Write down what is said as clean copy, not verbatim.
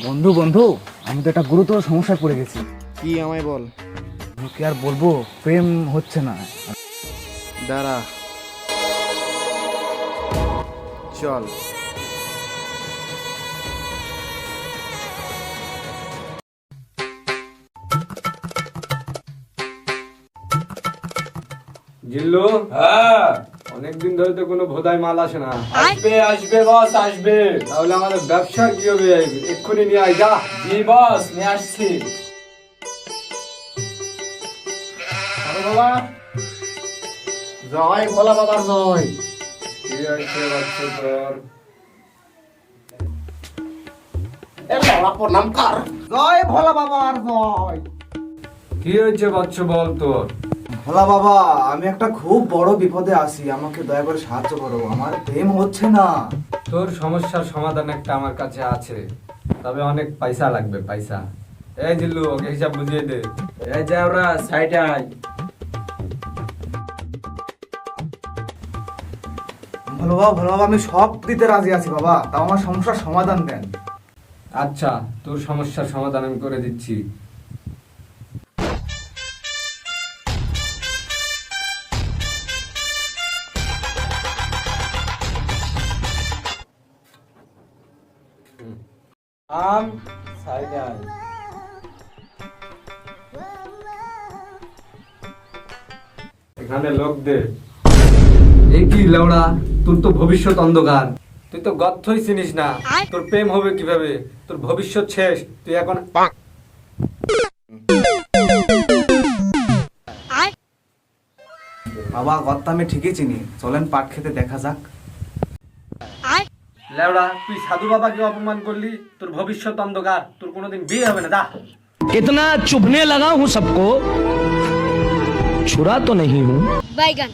বন্ধু বন্ধু, আমি তো একটা গুরুতর সমস্যায় পড়ে গেছি। কি আমায় বল। কি আর বলবো, প্রেম হচ্ছে না। দাঁড়া, চল। জিল্লু, হ্যাঁ, অনেকদিন ধরে তো কোনো ভোদাই মাল আসে না। আসবে আসবে বস আসবে। তাহলে আমাদের ব্যবসা কি হবে? এক্ষুনি নিয়ে আয়, যা। জি বস, নিয়ে আসছি। বাবা জয় ভোলা বাবার জয়। কি হয়েছে বাচ্চা তোর? প্রণাম কর। জয় ভোলা বাবার জয়। কি হয়েছে বাচ্চা, বল তোর। ভোলা বাবা, আমি একটা খুব বড় বিপদে আছি, আমাকে দয়া করে সাহায্য করো। আমার প্রেম হচ্ছে না। তোর সমস্যার সমাধান একটা আমার কাছে আছে, তবে অনেক পয়সা লাগবে, পয়সা। এই জিল্লু, ওকে হিসাব বুঝিয়ে দে। এই যে ওরা সাইডে আয়। ভোলা বাবা, আমি সব দিতে রাজি আছি বাবা, তাও আমার সমস্যার সমাধান দেন। আচ্ছা, তোর সমস্যার সমাধান আমি করে দিচ্ছি। আম সাইডে আয়। এখানে লোক দে। এই কি লেওড়া, তোর তো ভবিষ্যৎ অন্ধকার। তুই তো গর্থই চিনিস না, তোর প্রেম হবে কিভাবে? তোর ভবিষ্যৎ শেষ। তুই এখন বাবা, কথা আমি ঠিকই চিনি, চলেন পাট খেতে দেখা যাক। লেওড়া, তুই সাধু বাবাকে অপমান করলি, তোর ভবিষ্যৎ অন্ধকার, তোর কোনোদিন বিয়ে হবে না, যা। इतना चुभने लगा हूं सबको, छुरा तो नहीं हूं। बैगन।